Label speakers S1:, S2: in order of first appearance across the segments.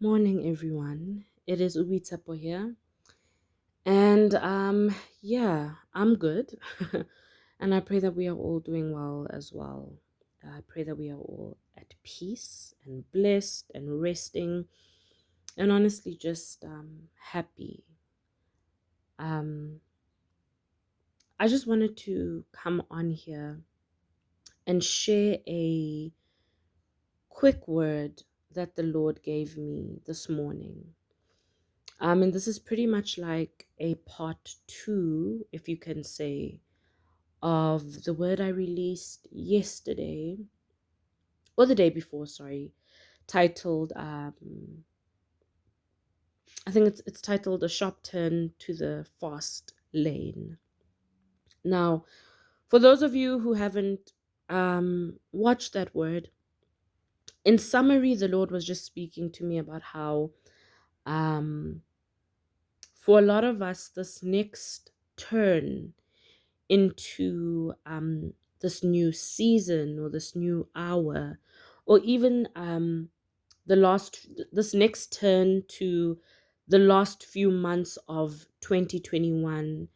S1: Morning, everyone. It is Oboitshepo here, and yeah, I'm good, and I pray that we are all doing well as well. I pray that we are all at peace and blessed and resting, and honestly, just happy. Um, I just wanted to come on here and share a quick word that the Lord gave me this morning. And this is pretty much like a part two, if you can say, of the word I released yesterday, or the day before, sorry, titled, I think it's titled A Sharp Turn to the Fast Lane. Now, for those of you who haven't watched that word, in summary, the Lord was just speaking to me about how, um, for a lot of us, this next turn into this new season or this new hour, or even this next turn to the last few months of 2021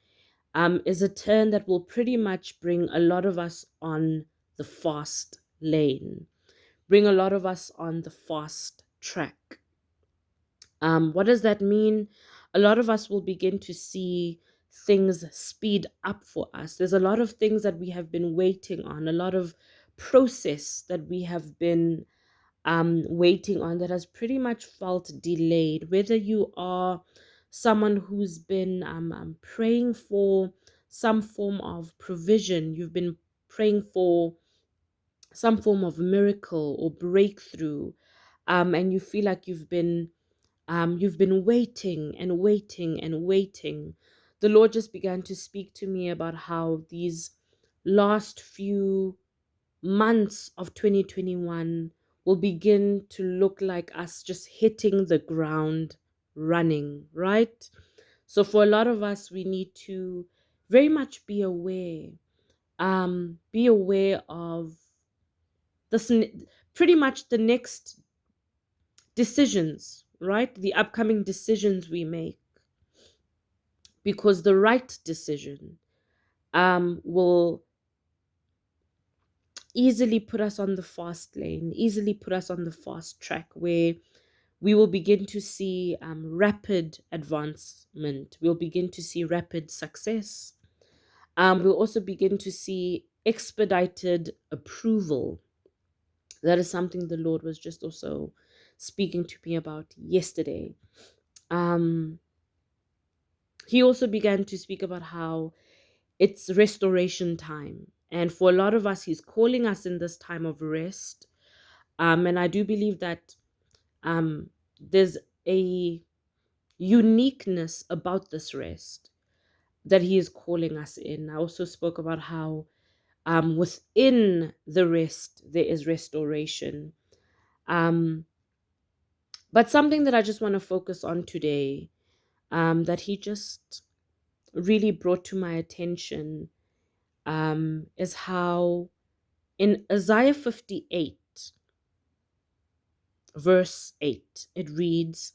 S1: is a turn that will pretty much bring a lot of us on the fast lane, bring a lot of us on the fast track. What does that mean? A lot of us will begin to see things speed up for us. There's a lot of things that we have been waiting on, a lot of process that we have been waiting on that has pretty much felt delayed. Whether you are someone who's been praying for some form of provision, you've been praying for some form of miracle or breakthrough, and you feel like you've been waiting and waiting and waiting. The Lord just began to speak to me about how these last few months of 2021 will begin to look like us just hitting the ground running, right? So for a lot of us, we need to very much be aware of this, pretty much the next decisions, right? The upcoming decisions we make, because the right decision will easily put us on the fast lane, easily put us on the fast track where we will begin to see rapid advancement. We'll begin to see rapid success. We'll also begin to see expedited approval. That is something the Lord was just also speaking to me about yesterday. Um, he also began to speak about how it's restoration time. And for a lot of us, He's calling us in this time of rest. And I do believe that there's a uniqueness about this rest that He is calling us in. I also spoke about how within the rest, there is restoration. Um, but something that I just want to focus on today, that He just really brought to my attention, is how in Isaiah 58, verse 8, it reads,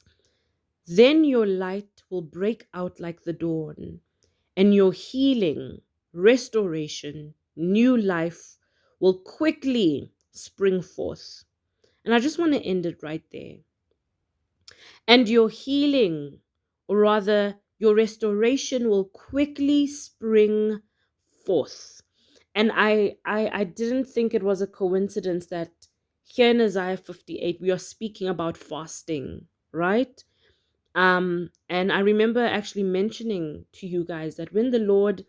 S1: "Then your light will break out like the dawn, and your healing, restoration, new life will quickly spring forth." And I just want to end it right there. And your healing, or rather, your restoration will quickly spring forth. And I didn't think it was a coincidence that here in Isaiah 58, we are speaking about fasting, right? And I remember actually mentioning to you guys that when the Lord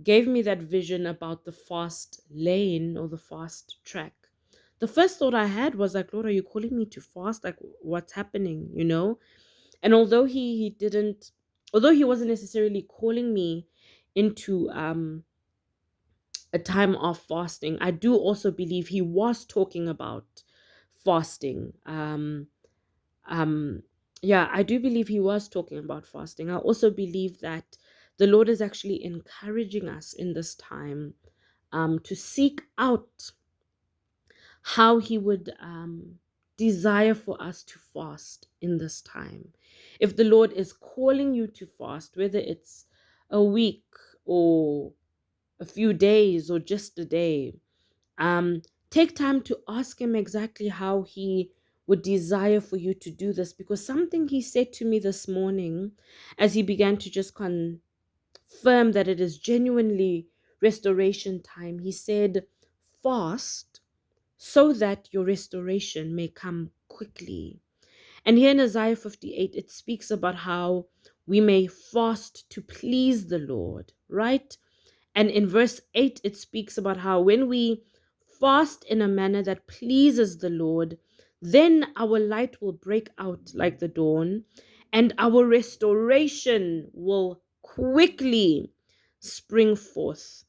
S1: gave me that vision about the fast lane or the fast track, the first thought I had was like, Lord, are you calling me to fast? Like, what's happening, you know? And although he didn't, although he wasn't necessarily calling me into a time of fasting, I do also believe he was talking about fasting. Um, yeah, I do believe he was talking about fasting. I also believe that the Lord is actually encouraging us in this time to seek out how he would desire for us to fast in this time. If the Lord is calling you to fast, whether it's a week or a few days or just a day, um, take time to ask Him exactly how He would desire for you to do this. Because something He said to me this morning as He began to just confirm that it is genuinely restoration time, He said, fast so that your restoration may come quickly. And here in Isaiah 58, it speaks about how we may fast to please the Lord, right? And in verse 8, it speaks about how when we fast in a manner that pleases the Lord, then our light will break out like the dawn, and our restoration will spring forth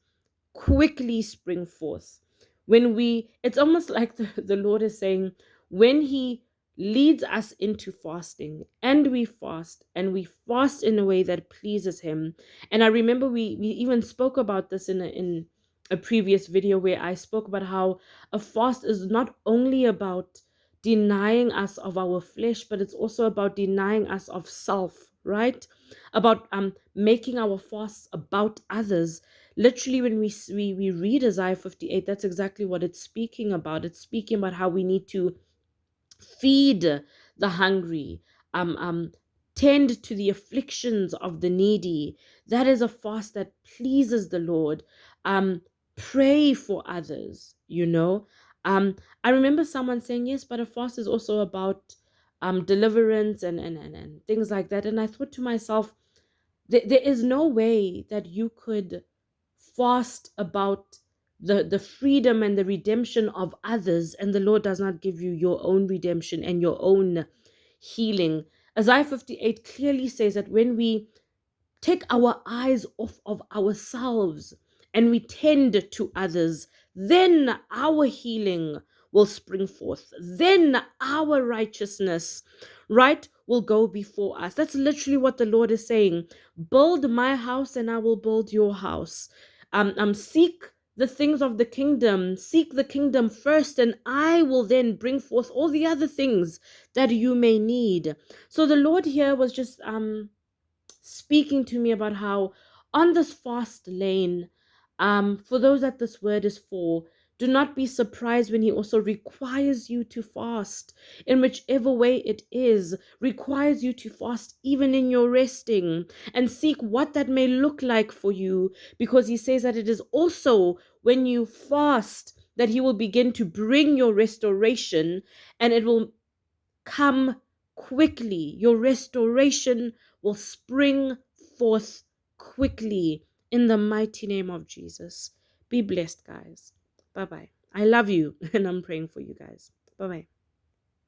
S1: quickly spring forth. It's almost like the Lord is saying, when He leads us into fasting and we fast in a way that pleases Him. And I remember we even spoke about this in a previous video where I spoke about how a fast is not only about denying us of our flesh, but it's also about denying us of self, right? About making our fasts about others. Literally, when we read Isaiah 58, that's exactly what it's speaking about. It's speaking about how we need to feed the hungry, um, um, tend to the afflictions of the needy. That is a fast that pleases the Lord. Pray for others. I remember someone saying, yes, but a fast is also about deliverance and things like that. And I thought to myself, there is no way that you could fast about the freedom and the redemption of others, and the Lord does not give you your own redemption and your own healing. Isaiah 58 clearly says that when we take our eyes off of ourselves and we tend to others, then our healing will spring forth. Then our righteousness, right, will go before us. That's literally what the Lord is saying. Build my house and I will build your house. Seek the things of the kingdom. Seek the kingdom first, and I will then bring forth all the other things that you may need. So the Lord here was just speaking to me about how on this fast lane, for those that this word is for, do not be surprised when He also requires you to fast in whichever way it is, requires you to fast even in your resting, and seek what that may look like for you, because He says that it is also when you fast that He will begin to bring your restoration, and it will come quickly. Your restoration will spring forth quickly in the mighty name of Jesus. Be blessed, guys. Bye bye. I love you and I'm praying for you guys. Bye bye.